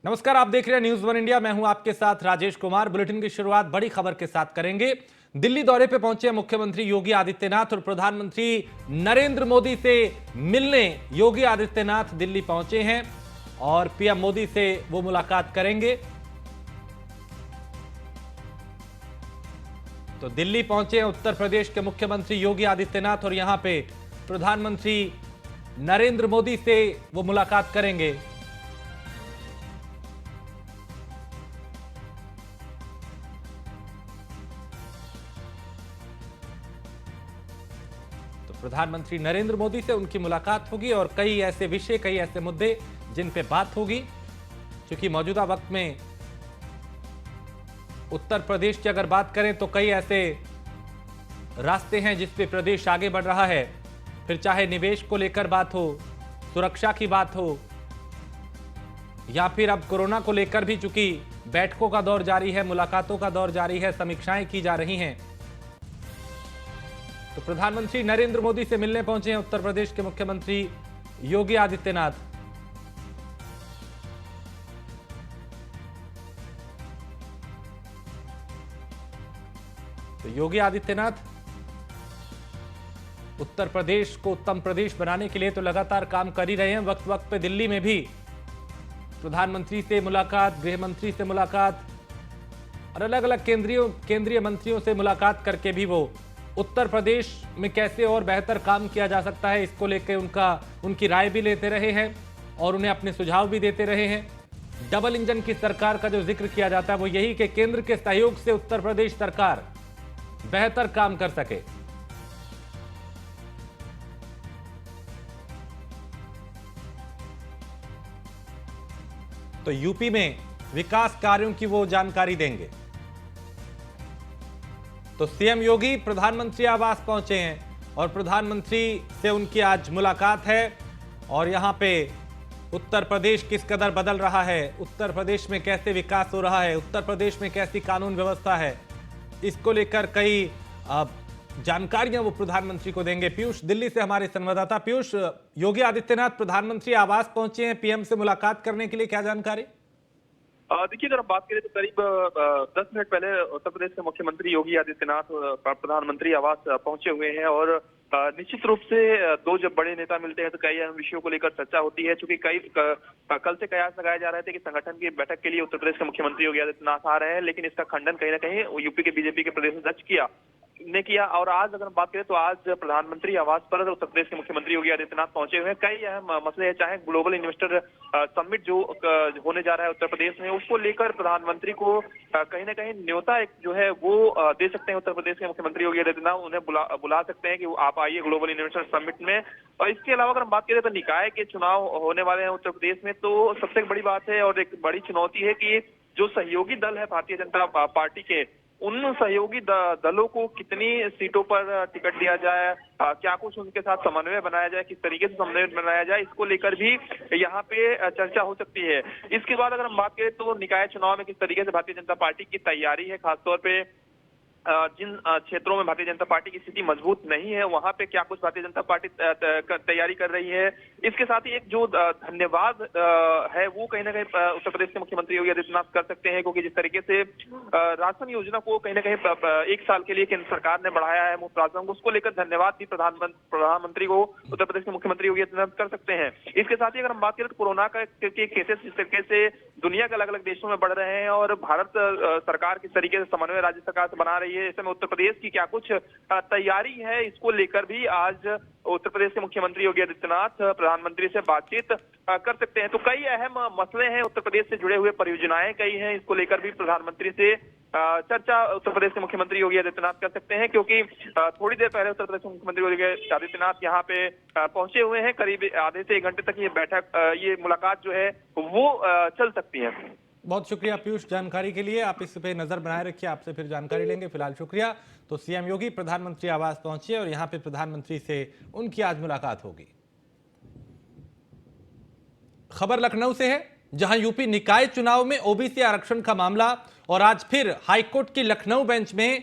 नमस्कार, आप देख रहे हैं न्यूज वन इंडिया। मैं हूं आपके साथ राजेश कुमार। बुलेटिन की शुरुआत बड़ी खबर के साथ करेंगे। दिल्ली दौरे पे पहुंचे मुख्यमंत्री योगी आदित्यनाथ और प्रधानमंत्री नरेंद्र मोदी से मिलने योगी आदित्यनाथ दिल्ली पहुंचे हैं और पीएम मोदी से वो मुलाकात करेंगे। तो दिल्ली पहुंचे हैं उत्तर प्रदेश के मुख्यमंत्री योगी आदित्यनाथ और यहां पे प्रधानमंत्री नरेंद्र मोदी से वो मुलाकात करेंगे। प्रधानमंत्री नरेंद्र मोदी से उनकी मुलाकात होगी और कई ऐसे विषय, कई ऐसे मुद्दे जिन पे बात होगी। क्योंकि मौजूदा वक्त में उत्तर प्रदेश की अगर बात करें तो कई ऐसे रास्ते हैं जिस पे प्रदेश आगे बढ़ रहा है। फिर चाहे निवेश को लेकर बात हो, सुरक्षा की बात हो, या फिर अब कोरोना को लेकर भी चूंकि बैठकों का दौर जारी है, मुलाकातों का दौर जारी है, समीक्षाएं की जा रही हैं। तो प्रधानमंत्री नरेंद्र मोदी से मिलने पहुंचे हैं उत्तर प्रदेश के मुख्यमंत्री योगी आदित्यनाथ। तो योगी आदित्यनाथ उत्तर प्रदेश को उत्तम प्रदेश बनाने के लिए तो लगातार काम कर ही रहे हैं। वक्त वक्त पे दिल्ली में भी प्रधानमंत्री से मुलाकात, गृह मंत्री से मुलाकात और अलग अलग केंद्रीय मंत्रियों से मुलाकात करके भी वो उत्तर प्रदेश में कैसे और बेहतर काम किया जा सकता है इसको लेकर उनकी राय भी लेते रहे हैं और उन्हें अपने सुझाव भी देते रहे हैं। डबल इंजन की सरकार का जो जिक्र किया जाता है वो यही कि केंद्र के सहयोग से उत्तर प्रदेश सरकार बेहतर काम कर सके। तो यूपी में विकास कार्यों की वो जानकारी देंगे। तो सीएम योगी प्रधानमंत्री आवास पहुंचे हैं और प्रधानमंत्री से उनकी आज मुलाकात है और यहां पे उत्तर प्रदेश किस कदर बदल रहा है, उत्तर प्रदेश में कैसे विकास हो रहा है, उत्तर प्रदेश में कैसी कानून व्यवस्था है, इसको लेकर कई जानकारियां वो प्रधानमंत्री को देंगे। पीयूष दिल्ली से हमारे संवाददाता। पीयूष, योगी आदित्यनाथ प्रधानमंत्री आवास पहुंचे हैं पीएम से मुलाकात करने के लिए, क्या जानकारी? देखिए, अगर हम बात करें तो करीब 10 मिनट पहले उत्तर प्रदेश के मुख्यमंत्री योगी आदित्यनाथ प्रधानमंत्री आवास पहुंचे हुए हैं और निश्चित रूप से दो जब बड़े नेता मिलते हैं तो कई अहम विषयों को लेकर चर्चा होती है। चूंकि कल से कयास लगाए जा रहे थे कि संगठन की बैठक के लिए उत्तर प्रदेश के मुख्यमंत्री योगी आदित्यनाथ आ रहे हैं, लेकिन इसका खंडन कहीं ना कहीं यूपी के बीजेपी के प्रदेश अध्यक्ष ने किया। और आज अगर हम बात करें तो आज प्रधानमंत्री आवास पर उत्तर प्रदेश के मुख्यमंत्री योगी आदित्यनाथ पहुंचे हुए हैं। कई अहम मसले हैं, चाहे ग्लोबल इन्वेस्टर समिट जो होने जा रहा है उत्तर प्रदेश में, उसको लेकर प्रधानमंत्री को कहीं ना कहीं न्योता एक जो है वो दे सकते हैं उत्तर प्रदेश के मुख्यमंत्री योगी आदित्यनाथ। उन्हें बुला सकते हैं कि आप आइए ग्लोबल इन्वेस्टर समिट में। और इसके अलावा अगर हम बात करें तो निकाय के चुनाव होने वाले हैं उत्तर प्रदेश में, तो सबसे बड़ी बात है और एक बड़ी चुनौती है कि जो सहयोगी दल है भारतीय जनता पार्टी के, उन सहयोगी दलों को कितनी सीटों पर टिकट दिया जाए, क्या कुछ उनके साथ समन्वय बनाया जाए, किस तरीके से समन्वय बनाया जाए, इसको लेकर भी यहाँ पे चर्चा हो सकती है। इसके बाद अगर हम बात करें तो निकाय चुनाव में किस तरीके से भारतीय जनता पार्टी की तैयारी है, खासतौर पे जिन क्षेत्रों में भारतीय जनता पार्टी की स्थिति मजबूत नहीं है वहां पे क्या कुछ भारतीय जनता पार्टी तैयारी कर रही है। इसके साथ ही एक जो धन्यवाद है वो कहीं ना कहीं उत्तर प्रदेश के मुख्यमंत्री योगी आदित्यनाथ कर सकते हैं, क्योंकि जिस तरीके से राशन योजना को कहीं ना कहीं 1 साल के लिए केंद्र सरकार ने बढ़ाया है मुफ्त राशन को, उसको लेकर धन्यवाद भी प्रधानमंत्री को उत्तर प्रदेश के मुख्यमंत्री योगी आदित्यनाथ कर सकते हैं। इसके साथ ही अगर हम बात करें तो कोरोना के केसेस जिस तरीके से दुनिया के अलग अलग देशों में बढ़ रहे हैं और भारत सरकार किस तरीके से समन्वय राज्य सरकार से बना रही है, ऐसे में उत्तर प्रदेश की क्या कुछ तैयारी है, इसको लेकर भी आज उत्तर प्रदेश के मुख्यमंत्री योगी आदित्यनाथ प्रधानमंत्री से बातचीत कर सकते हैं। तो कई अहम मसले हैं, उत्तर प्रदेश से जुड़े हुए परियोजनाएं कई हैं, इसको लेकर भी प्रधानमंत्री से चर्चा उत्तर प्रदेश के मुख्यमंत्री योगी आदित्यनाथ कर सकते हैं। क्योंकि थोड़ी देर पहले उत्तर प्रदेश के मुख्यमंत्री योगी आदित्यनाथ यहाँ पे पहुंचे हुए हैं। करीब आधे से 1 घंटे तक ये बैठक, ये मुलाकात जो है वो चल सकती है। बहुत शुक्रिया पीयूष जानकारी के लिए। आप इस पे नजर बनाए रखिए, आपसे फिर जानकारी लेंगे। फिलहाल शुक्रिया। तो सीएम योगी प्रधानमंत्री आवास पहुंचे और यहां पे प्रधानमंत्री से उनकी आज मुलाकात होगी। खबर लखनऊ से है, जहां यूपी निकाय चुनाव में ओबीसी आरक्षण का मामला और आज फिर हाईकोर्ट की लखनऊ बेंच में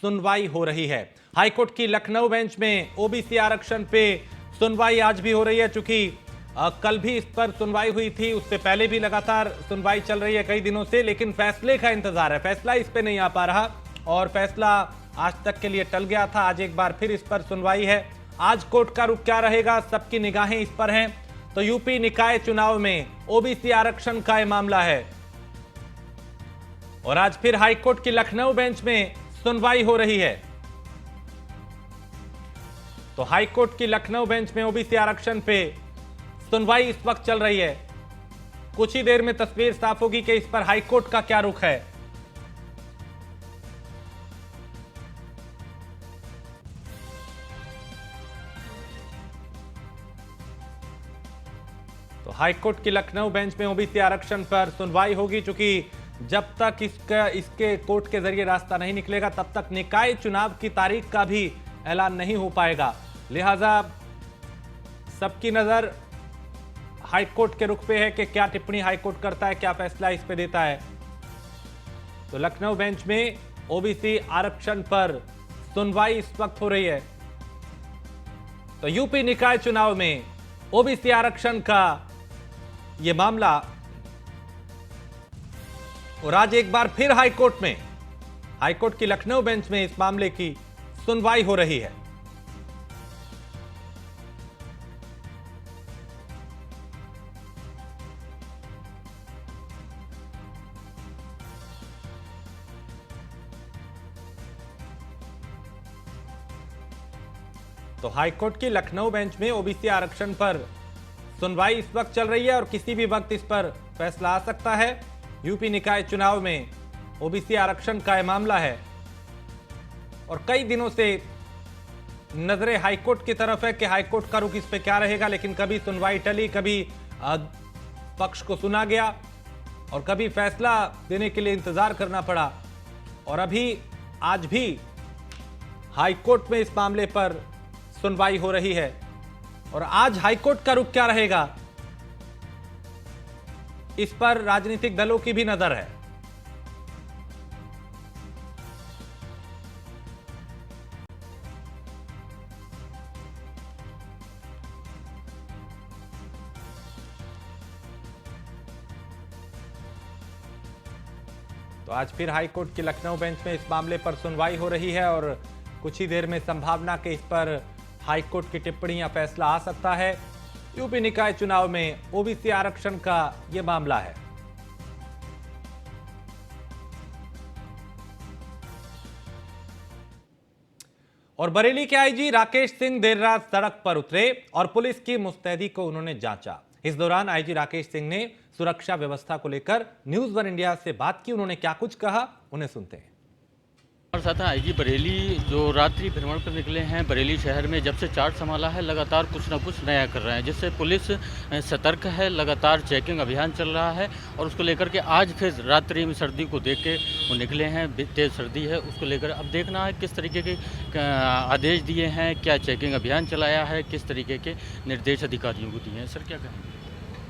सुनवाई हो रही है। हाईकोर्ट की लखनऊ बेंच में ओबीसी आरक्षण पे सुनवाई आज भी हो रही है। चूंकि कल भी इस पर सुनवाई हुई थी, उससे पहले भी लगातार सुनवाई चल रही है कई दिनों से, लेकिन फैसले का इंतजार है। फैसला इस पे नहीं आ पा रहा और फैसला आज तक के लिए टल गया था। आज एक बार फिर इस पर सुनवाई है। आज कोर्ट का रुख क्या रहेगा, सबकी निगाहें इस पर हैं। तो यूपी निकाय चुनाव में ओबीसी आरक्षण का यह मामला है और आज फिर हाईकोर्ट की लखनऊ बेंच में सुनवाई हो रही है। तो हाईकोर्ट की लखनऊ बेंच में ओबीसी आरक्षण पे सुनवाई इस वक्त चल रही है। कुछ ही देर में तस्वीर साफ होगी कि इस पर हाईकोर्ट का क्या रुख है। तो हाईकोर्ट की लखनऊ बेंच में ओबीसी आरक्षण पर सुनवाई होगी, क्योंकि जब तक इसके कोर्ट के जरिए रास्ता नहीं निकलेगा तब तक निकाय चुनाव की तारीख का भी ऐलान नहीं हो पाएगा। लिहाजा सबकी नजर हाईकोर्ट के रुख पे है कि क्या टिप्पणी हाईकोर्ट करता है, क्या फैसला इस पे देता है। तो लखनऊ बेंच में ओबीसी आरक्षण पर सुनवाई इस वक्त हो रही है। तो यूपी निकाय चुनाव में ओबीसी आरक्षण का यह मामला और आज एक बार फिर हाईकोर्ट की लखनऊ बेंच में इस मामले की सुनवाई हो रही है। तो हाईकोर्ट की लखनऊ बेंच में ओबीसी आरक्षण पर सुनवाई इस वक्त चल रही है और किसी भी वक्त इस पर फैसला आ सकता है। यूपी निकाय चुनाव में ओबीसी आरक्षण का यह मामला है और कई दिनों से नजरें हाईकोर्ट की तरफ है कि हाईकोर्ट का रुख इस पे क्या रहेगा, लेकिन कभी सुनवाई टली, कभी पक्ष को सुना गया और कभी फैसला देने के लिए इंतजार करना पड़ा और अभी आज भी हाईकोर्ट में इस मामले पर सुनवाई हो रही है। और आज हाईकोर्ट का रुख क्या रहेगा, इस पर राजनीतिक दलों की भी नजर है। तो आज फिर हाईकोर्ट की लखनऊ बेंच में इस मामले पर सुनवाई हो रही है और कुछ ही देर में संभावना के इस पर हाईकोर्ट की टिप्पणी या फैसला आ सकता है। यूपी निकाय चुनाव में ओबीसी आरक्षण का यह मामला है। और बरेली के आईजी राकेश सिंह देर रात सड़क पर उतरे और पुलिस की मुस्तैदी को उन्होंने जांचा। इस दौरान आईजी राकेश सिंह ने सुरक्षा व्यवस्था को लेकर न्यूज़ वन इंडिया से बात की। उन्होंने क्या कुछ कहा, उन्हें सुनते हैं। हमारे साथ हैं आईजी बरेली, जो रात्रि भ्रमण पर निकले हैं। बरेली शहर में जब से चार्ज संभाला है लगातार कुछ ना कुछ नया कर रहे हैं, जिससे पुलिस सतर्क है। लगातार चेकिंग अभियान चल रहा है और उसको लेकर के आज फिर रात्रि में सर्दी को देख के वो निकले हैं। तेज़ सर्दी है, उसको लेकर अब देखना है किस तरीके के आदेश दिए हैं, क्या चेकिंग अभियान चलाया है, किस तरीके के निर्देश अधिकारियों को दिए हैं। सर क्या कहेंगे?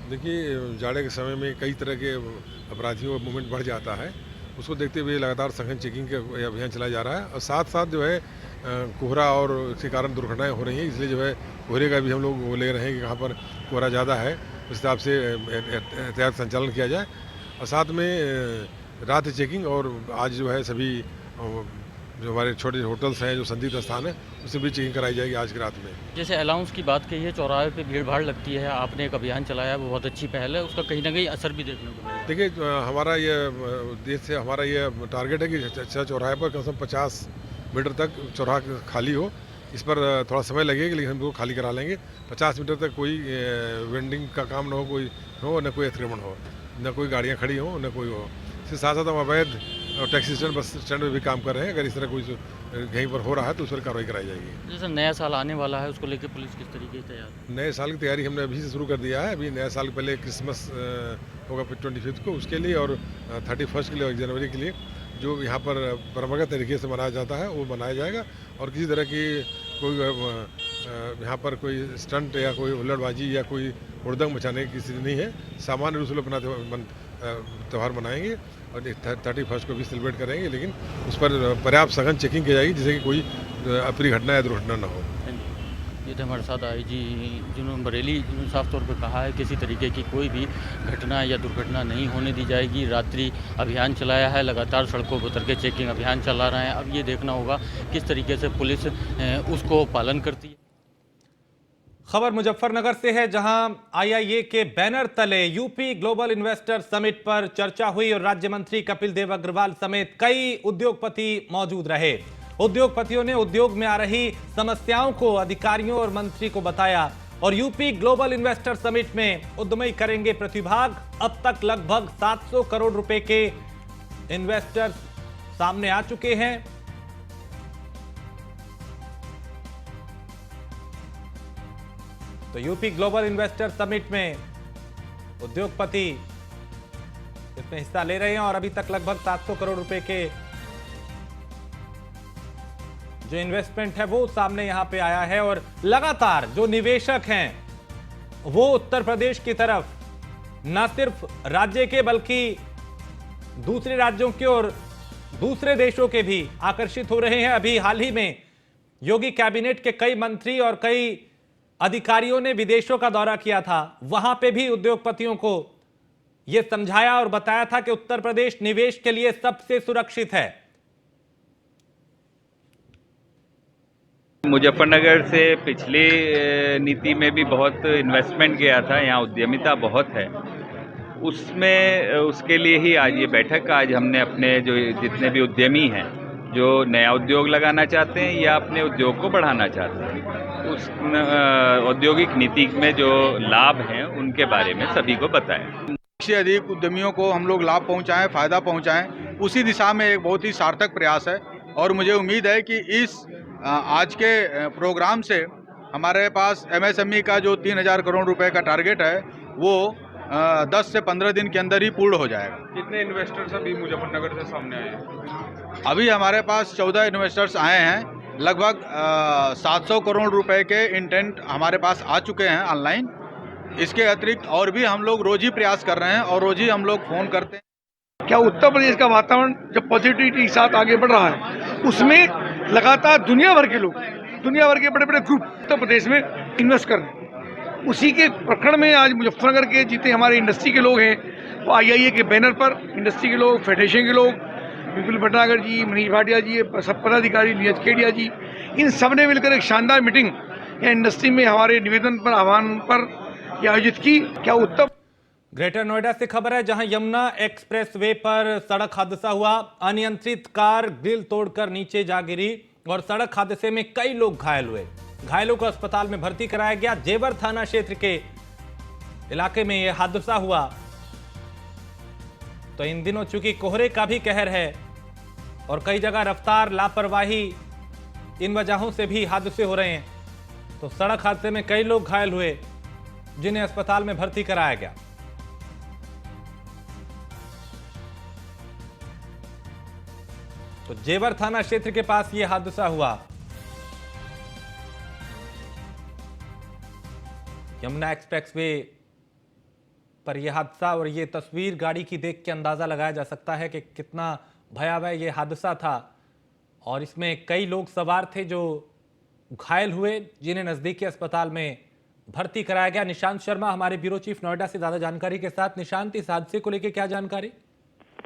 देखिए, जाड़े के समय में कई तरह के अपराधियों का मूवमेंट बढ़ जाता है, उसको देखते हुए लगातार सघन चेकिंग का अभियान चलाया जा रहा है। और साथ साथ जो है कोहरा और इसके कारण दुर्घटनाएं हो रही हैं, इसलिए जो है कोहरे का भी हम लोग वो ले रहे हैं कि कहाँ पर कोहरा ज़्यादा है उस हिसाब से एहतियात संचालन किया जाए। और साथ में रात चेकिंग और आज जो है सभी जो हमारे छोटे होटल्स हैं, जो संदिग्ध स्थान है, उससे भी चेकिंग कराई जाएगी आज की रात में। जैसे अलाउंस की बात कही है, चौराहे पे भीड़ भाड़ लगती है, आपने एक अभियान चलाया है, वो बहुत अच्छी पहल है, उसका कहीं ना कहीं असर भी देखने को मिला। देखिए, हमारा ये देश से हमारा ये टारगेट है कि चौराहे पर कम से कम 50 मीटर तक चौराहा खाली हो। इस पर थोड़ा समय लगेगा, लेकिन हम लोग खाली करा लेंगे। 50 मीटर तक कोई वेंडिंग का काम न हो, न कोई अतिक्रमण हो, न कोई गाड़ियाँ खड़ी हो, न कोई हो। इसके साथ साथ हम अवैध और टैक्सी स्टैंड, बस स्टैंड में भी काम कर रहे हैं। अगर इस तरह कोई कहीं पर हो रहा है तो उस पर कार्रवाई कराई जाएगी। जैसे नया साल आने वाला है, उसको लेकर पुलिस किस तरीके से तैयार? नए साल की तैयारी हमने अभी से शुरू कर दिया है। अभी नया साल पहले क्रिसमस होगा 25 को, उसके लिए, और 31 के लिए और 1 जनवरी के लिए जो यहाँ पर परंपरागत तरीके से मनाया जाता है वो मनाया जाएगा। और किसी तरह की कोई यहाँ पर कोई स्टंट या कोई हुल्लड़बाजी या कोई हुड़दंग मचाने की स्थिति नहीं है। सामान्य रूप से अपना त्यौहार मनाएंगे और 31 को भी सेलिब्रेट करेंगे, लेकिन उस पर पर्याप्त सघन चेकिंग की जाएगी जिससे कि कोई अप्रिय घटना या दुर्घटना न हो। ये थे हमारे साथ आईजी जिन्होंने बरेली जिन्होंने साफ तौर पर कहा है किसी तरीके की कोई भी घटना या दुर्घटना नहीं होने दी जाएगी। रात्रि अभियान चलाया है, लगातार सड़कों पर उतर के चेकिंग अभियान चला रहे हैं। अब ये देखना होगा किस तरीके से पुलिस उसको पालन करती है। खबर मुजफ्फरनगर से है, जहां आईआईए के बैनर तले यूपी ग्लोबल इन्वेस्टर समिट पर चर्चा हुई और राज्य मंत्री कपिल देव अग्रवाल समेत कई उद्योगपति मौजूद रहे। उद्योगपतियों ने उद्योग में आ रही समस्याओं को अधिकारियों और मंत्री को बताया और यूपी ग्लोबल इन्वेस्टर समिट में उद्यमी करेंगे प्रतिभाग। अब तक लगभग 700 करोड़ रुपए के इन्वेस्टर्स सामने आ चुके हैं। तो यूपी ग्लोबल इन्वेस्टर समिट में उद्योगपति इसमें हिस्सा ले रहे हैं और अभी तक लगभग 700 करोड़ रुपए के जो इन्वेस्टमेंट है वो सामने यहां पे आया है। और लगातार जो निवेशक हैं वो उत्तर प्रदेश की तरफ न सिर्फ राज्य के बल्कि दूसरे राज्यों के और दूसरे देशों के भी आकर्षित हो रहे हैं। अभी हाल ही में योगी कैबिनेट के कई मंत्री और कई अधिकारियों ने विदेशों का दौरा किया था। वहां पे भी उद्योगपतियों को यह समझाया और बताया था कि उत्तर प्रदेश निवेश के लिए सबसे सुरक्षित है। मुजफ्फरनगर से पिछली नीति में भी बहुत इन्वेस्टमेंट गया था, यहाँ उद्यमिता बहुत है, उसमें उसके लिए ही आज ये बैठक। आज हमने अपने जो जितने भी उद्यमी हैं जो नया उद्योग लगाना चाहते हैं या अपने उद्योग को बढ़ाना चाहते हैं, उस औद्योगिक नीति में जो लाभ हैं उनके बारे में सभी को बताएं। से अधिक उद्यमियों को हम लोग लाभ पहुंचाएं, फायदा पहुंचाएं, उसी दिशा में एक बहुत ही सार्थक प्रयास है। और मुझे उम्मीद है कि इस आज के प्रोग्राम से हमारे पास एमएसएमई का जो 3000 करोड़ रुपए का टारगेट है वो 10 से 15 दिन के अंदर ही पूर्ण हो जाएगा। कितने इन्वेस्टर्स अभी मुजफ्फरनगर से सामने आए हैं? अभी हमारे पास 14 इन्वेस्टर्स आए हैं। लगभग 700 करोड़ रुपए के इंटेंट हमारे पास आ चुके हैं ऑनलाइन। इसके अतिरिक्त और भी हम लोग रोज ही प्रयास कर रहे हैं और रोज ही हम लोग फोन करते हैं। क्या उत्तर प्रदेश का वातावरण जब पॉजिटिविटी के साथ आगे बढ़ रहा है, उसमें लगातार दुनिया भर के लोग, दुनिया भर के बड़े बड़े ग्रुप उत्तर प्रदेश में इन्वेस्ट कर रहे हैं। उसी के प्रकरण में आज मुजफ्फरनगर के जितने हमारे इंडस्ट्री के लोग हैं वो आईआईए के बैनर पर इंडस्ट्री के लोग, फेडरेशन के लोग, विपुल भटनागर जी, मनीष भाटिया जी, सब पदाधिकारी, नीरज खेड़िया जी, इन सब ने मिलकर एक शानदार मीटिंग या इंडस्ट्री में हमारे निवेदन पर, आह्वान पर आयोजित की। क्या उत्तर ग्रेटर नोएडा से खबर है, जहां यमुना एक्सप्रेसवे पर सड़क हादसा हुआ। अनियंत्रित कार ग्रिल तोड़कर नीचे जा गिरी और सड़क हादसे में कई लोग घायल हुए। घायलों को अस्पताल में भर्ती कराया गया। जेवर थाना क्षेत्र के इलाके में यह हादसा हुआ। तो इन दिनों चूंकि कोहरे का भी कहर है और कई जगह रफ्तार, लापरवाही, इन वजहों से भी हादसे हो रहे हैं। तो सड़क हादसे में कई लोग घायल हुए जिन्हें अस्पताल में भर्ती कराया गया। तो जेवर थाना क्षेत्र के पास यह हादसा हुआ। यमुना एक्सप्रेसवे पर यह हादसा और यह तस्वीर गाड़ी की देख के अंदाजा लगाया जा सकता है कि कितना भयावह यह हादसा था। और इसमें कई लोग सवार थे जो घायल हुए, जिन्हें नजदीकी अस्पताल में भर्ती कराया गया। निशांत शर्मा हमारे ब्यूरो चीफ नोएडा से ज्यादा जानकारी के साथ। निशांत, इस हादसे को लेकर क्या जानकारी?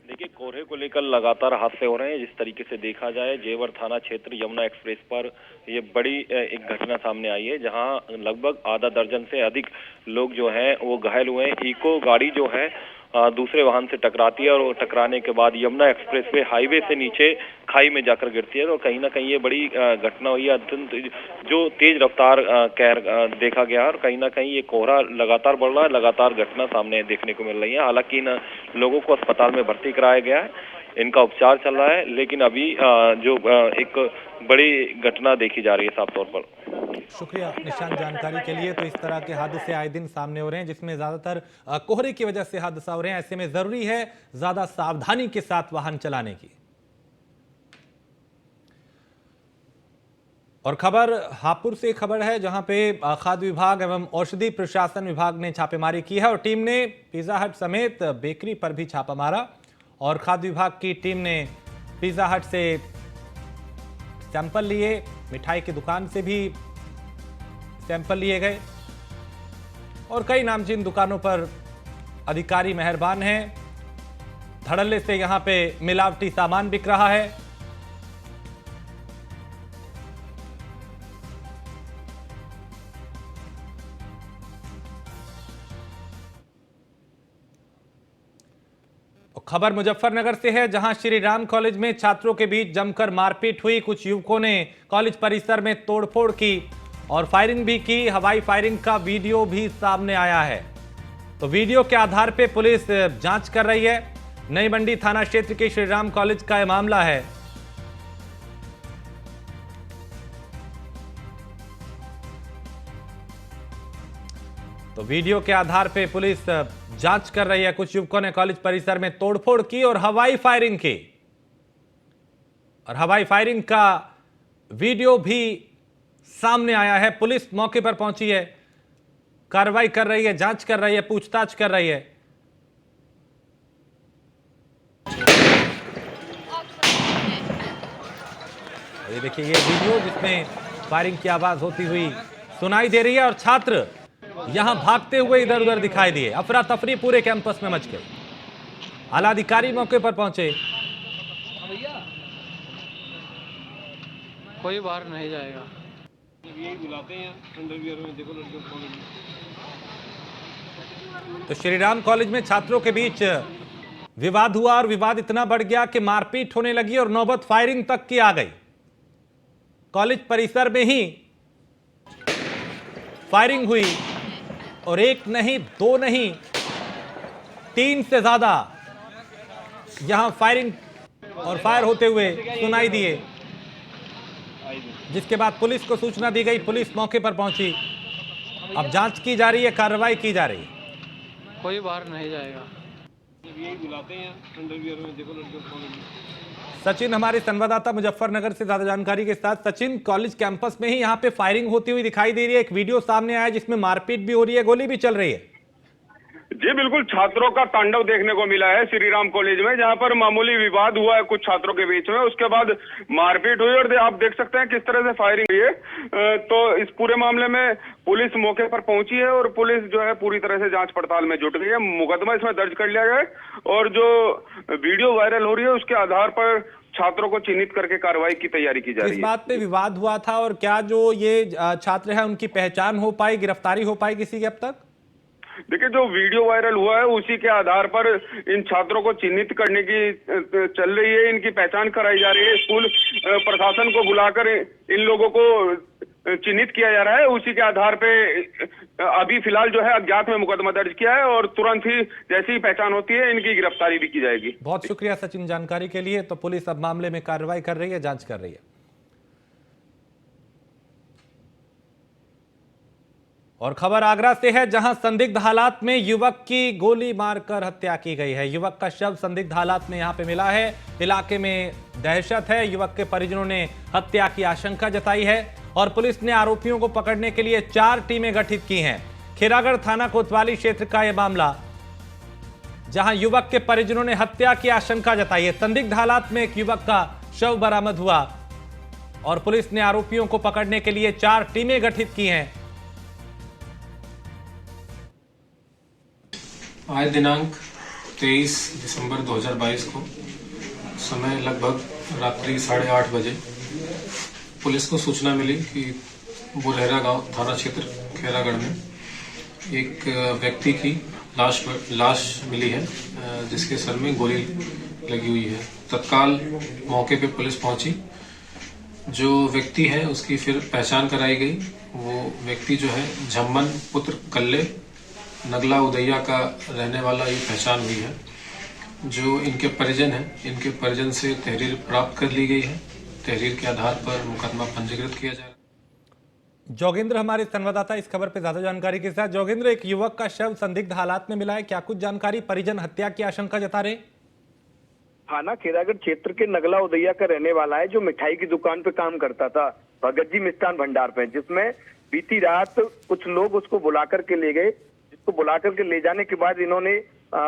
देखिए, कोहरे को लेकर लगातार हादसे हो रहे हैं। जिस तरीके से देखा जाए, जेवर थाना क्षेत्र यमुना एक्सप्रेस पर ये बड़ी एक घटना सामने आई है, जहां लगभग आधा दर्जन से अधिक लोग जो हैं वो घायल हुए हैं। इको गाड़ी जो है दूसरे वाहन से टकराती है और टकराने के बाद यमुना एक्सप्रेसवे हाईवे से नीचे खाई में जाकर गिरती है। और कहीं ना कहीं ये बड़ी घटना हुई है। अत्यंत जो तेज रफ्तार कहर देखा गया और कहीं ना कहीं ये कोहरा लगातार बढ़ रहा है, लगातार घटना सामने देखने को मिल रही है। हालांकि इन लोगों को अस्पताल में भर्ती कराया गया है, इनका उपचार चल रहा है, लेकिन अभी जो एक बड़ी घटना देखी जा रही है साफ तौर पर। शुक्रिया निशांत जानकारी के लिए। तो इस तरह के हादसे आए दिन सामने हो रहे हैं, जिसमें ज्यादातर कोहरे की वजह से हादसा हो रहे हैं। ऐसे में जरूरी है ज्यादा सावधानी के साथ वाहन चलाने की। और खबर हापुड़ से खबर है, जहां पे खाद्य विभाग एवं औषधि प्रशासन विभाग ने छापेमारी की है और टीम ने पिज्जा हट समेत बेकरी पर भी छापा मारा। और खाद्य विभाग की टीम ने पिज्जा हट से सैंपल लिए, मिठाई की दुकान से भी सैंपल लिए गए और कई नामचीन दुकानों पर अधिकारी मेहरबान हैं। धड़ल्ले से यहां पे मिलावटी सामान बिक रहा है। खबर मुजफ्फरनगर से है, जहां श्री राम कॉलेज में छात्रों के बीच जमकर मारपीट हुई। कुछ युवकों ने कॉलेज परिसर में तोड़फोड़ की और फायरिंग भी की। हवाई फायरिंग का वीडियो भी सामने आया है। तो वीडियो के आधार पर पुलिस जांच कर रही है। नई मंडी थाना क्षेत्र के श्री राम कॉलेज का यह मामला है। तो वीडियो के आधार पे पुलिस जांच कर रही है। कुछ युवकों ने कॉलेज परिसर में तोड़फोड़ की और हवाई फायरिंग की, और हवाई फायरिंग का वीडियो भी सामने आया है। पुलिस मौके पर पहुंची है, कार्रवाई कर रही है, जांच कर रही है, पूछताछ कर रही है। ये देखिए ये वीडियो जिसमें फायरिंग की आवाज होती हुई सुनाई दे रही है और छात्र यहां भागते हुए इधर उधर दिखाई दिए। अफरा तफरी पूरे कैंपस में मच गई। आला अधिकारी मौके पर पहुंचे। कोई बाहर नहीं जाएगा। तो श्रीराम कॉलेज में छात्रों के बीच विवाद हुआ और विवाद इतना बढ़ गया कि मारपीट होने लगी और नौबत फायरिंग तक की आ गई। कॉलेज परिसर में ही फायरिंग हुई और एक नहीं, दो नहीं, 3 से ज्यादा यहां फायरिंग और फायर होते हुए सुनाई दिए, जिसके बाद पुलिस को सूचना दी गई। पुलिस मौके पर पहुंची। अब जांच की जा रही है, कार्रवाई की जा रही है। कोई बाहर नहीं जाएगा। सचिन हमारे संवाददाता मुजफ्फरनगर से ज्यादा जानकारी के साथ। सचिन, कॉलेज कैंपस में ही यहाँ पे फायरिंग होती हुई दिखाई दे रही है। एक वीडियो सामने आया जिसमें मारपीट भी हो रही है, गोली भी चल रही है। जी बिल्कुल, छात्रों का तांडव देखने को मिला है श्री राम कॉलेज में, जहां पर मामूली विवाद हुआ है कुछ छात्रों के बीच में। उसके बाद मारपीट हुई और आप देख सकते हैं किस तरह से फायरिंग हुई है। तो इस पूरे मामले में पुलिस मौके पर पहुंची है और पुलिस जो है पूरी तरह से जांच पड़ताल में जुट गई है। मुकदमा इसमें दर्ज कर लिया गया है और जो वीडियो वायरल हो रही है उसके आधार पर छात्रों को चिन्हित करके कार्रवाई की तैयारी की जा रही है। किस बात पे विवाद हुआ था और क्या जो ये छात्र है उनकी पहचान हो पाई, गिरफ्तारी हो पाई किसी के अब तक? देखिए, जो वीडियो वायरल हुआ है उसी के आधार पर इन छात्रों को चिन्हित करने की चल रही है, इनकी पहचान कराई जा रही है। स्कूल प्रशासन को बुलाकर इन लोगों को चिन्हित किया जा रहा है। उसी के आधार पे अभी फिलहाल जो है अज्ञात में मुकदमा दर्ज किया है और तुरंत ही जैसी ही पहचान होती है इनकी गिरफ्तारी भी की जाएगी। बहुत शुक्रिया सचिन जानकारी के लिए। तो पुलिस अब मामले में कार्रवाई कर रही है, जांच कर रही है। और खबर आगरा से है, जहां संदिग्ध हालात में युवक की गोली मारकर हत्या की गई है। युवक का शव संदिग्ध हालात में यहां पे मिला है। इलाके में दहशत है। युवक के परिजनों ने हत्या की आशंका जताई है और पुलिस ने आरोपियों को पकड़ने के लिए 4 टीमें गठित की हैं। खैरागढ़ थाना कोतवाली क्षेत्र का यह मामला, जहां युवक के परिजनों ने हत्या की आशंका जताई है। संदिग्ध हालात में एक युवक का शव बरामद हुआ और पुलिस ने आरोपियों को पकड़ने के लिए 4 टीमें गठित की हैं। आज दिनांक 23 दिसंबर 2022 को समय लगभग रात्रि 8:30 बजे पुलिस को सूचना मिली कि बुलहरा गांव थाना क्षेत्र खैरागढ़ में एक व्यक्ति की लाश मिली है, जिसके सर में गोली लगी हुई है। तत्काल मौके पे पुलिस पहुंची। जो व्यक्ति है उसकी फिर पहचान कराई गई। वो व्यक्ति जो है झम्मन पुत्र कल्ले नगला उदैया का रहने वाला ये पहचान हुई है। जो इनके परिजन हैं, इनके परिजन से तहरीर प्राप्त कर ली गई है। तहरीर के आधार पर मुकदमा पंजीकृत किया जा रहा है। जोगेंद्र हमारे संवाददाता इस खबर पे ज्यादा जानकारी के साथ। जोगेंद्र, एक युवक का शव संदिग्ध हालात में मिला है, क्या कुछ जानकारी? परिजन हत्या की आशंका जता रहे। थाना खैरागढ़ क्षेत्र के नगला उदैया का रहने वाला है, जो मिठाई की दुकान पे काम करता था भगत जी मिष्ठान भंडार पे, जिसमें बीती रात कुछ लोग उसको बुला करके ले गए। जिसको बुला करके ले जाने के बाद इन्होंने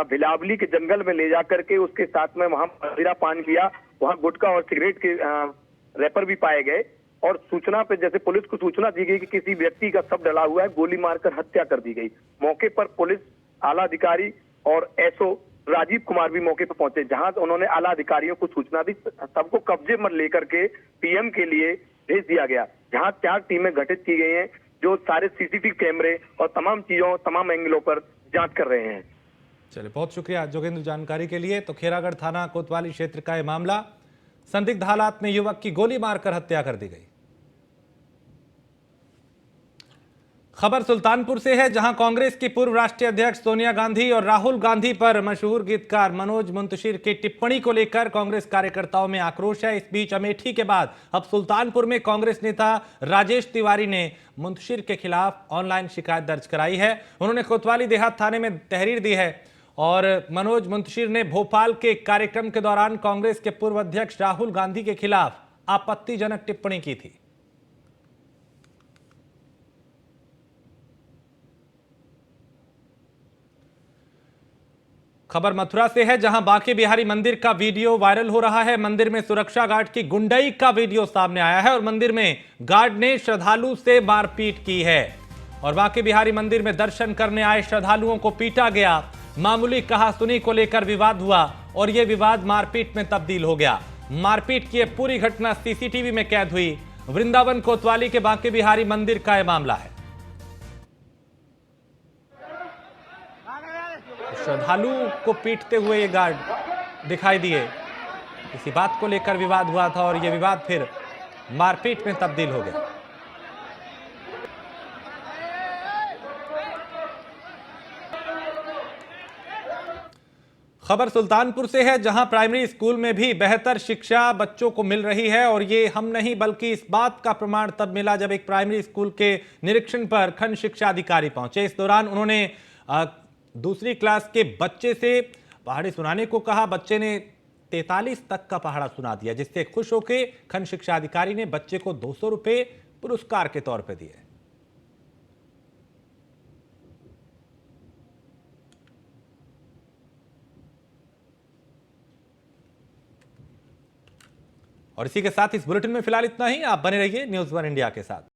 भिलावली के जंगल में ले जा करके उसके साथ में वहां मदिरा पान किया। वहां गुटखा और सिगरेट के रैपर भी पाए गए और सूचना पे जैसे पुलिस को सूचना दी गई कि किसी व्यक्ति का शव डला हुआ है, गोली मारकर हत्या कर दी गई। मौके पर पुलिस आला अधिकारी और एसओ राजीव कुमार भी मौके पर पहुंचे, जहां उन्होंने आला अधिकारियों को सूचना दी। सबको कब्जे में लेकर के पीएम के लिए भेज दिया गया, जहां 4 टीमें गठित की गई हैं जो सारे सीसीटीवी कैमरे और तमाम चीजों, तमाम एंगलों पर जांच कर रहे हैं। चलिए, बहुत शुक्रिया जोगेंद्र जानकारी के लिए। तो खेरागढ़ थाना कोतवाली क्षेत्र का यह मामला, संदिग्ध हालात में युवक की गोली मारकर हत्या कर दी गई। खबर सुल्तानपुर से है, जहां कांग्रेस की पूर्व राष्ट्रीय अध्यक्ष सोनिया गांधी और राहुल गांधी पर मशहूर गीतकार मनोज मुंतशिर की टिप्पणी को लेकर कांग्रेस कार्यकर्ताओं में आक्रोश है। इस बीच अमेठी के बाद अब सुल्तानपुर में कांग्रेस नेता राजेश तिवारी ने मुंतशिर के खिलाफ ऑनलाइन शिकायत दर्ज कराई है। उन्होंने कोतवाली देहात थाने में तहरीर दी है और मनोज मुंतशिर ने भोपाल के कार्यक्रम के दौरान कांग्रेस के पूर्व अध्यक्ष राहुल गांधी के खिलाफ आपत्तिजनक टिप्पणी की थी। खबर मथुरा से है, जहां बांके बिहारी मंदिर का वीडियो वायरल हो रहा है। मंदिर में सुरक्षा गार्ड की गुंडई का वीडियो सामने आया है और मंदिर में गार्ड ने श्रद्धालु से मारपीट की है और बांके बिहारी मंदिर में दर्शन करने आए श्रद्धालुओं को पीटा गया। मामूली कहासुनी को लेकर विवाद हुआ और यह विवाद मारपीट में तब्दील हो गया। मारपीट की पूरी घटना सीसीटीवी में कैद हुई। वृंदावन कोतवाली के बांके बिहारी मंदिर का यह मामला है। श्रद्धालु को पीटते हुए ये गार्ड दिखाई दिए। इसी बात को लेकर विवाद हुआ था और यह विवाद फिर मारपीट में तब्दील हो गया। खबर सुल्तानपुर से है, जहां प्राइमरी स्कूल में भी बेहतर शिक्षा बच्चों को मिल रही है और ये हम नहीं बल्कि इस बात का प्रमाण तब मिला जब एक प्राइमरी स्कूल के निरीक्षण पर खंड शिक्षा अधिकारी पहुंचे। इस दौरान उन्होंने दूसरी क्लास के बच्चे से पहाड़ी सुनाने को कहा। बच्चे ने 43 तक का पहाड़ा सुना दिया, जिससे खुश होकर खंड शिक्षा अधिकारी ने बच्चे को 200 रुपए पुरस्कार के तौर पर दिए। और इसी के साथ इस बुलेटिन में फिलहाल इतना ही। आप बने रहिए न्यूज़ 1 इंडिया के साथ।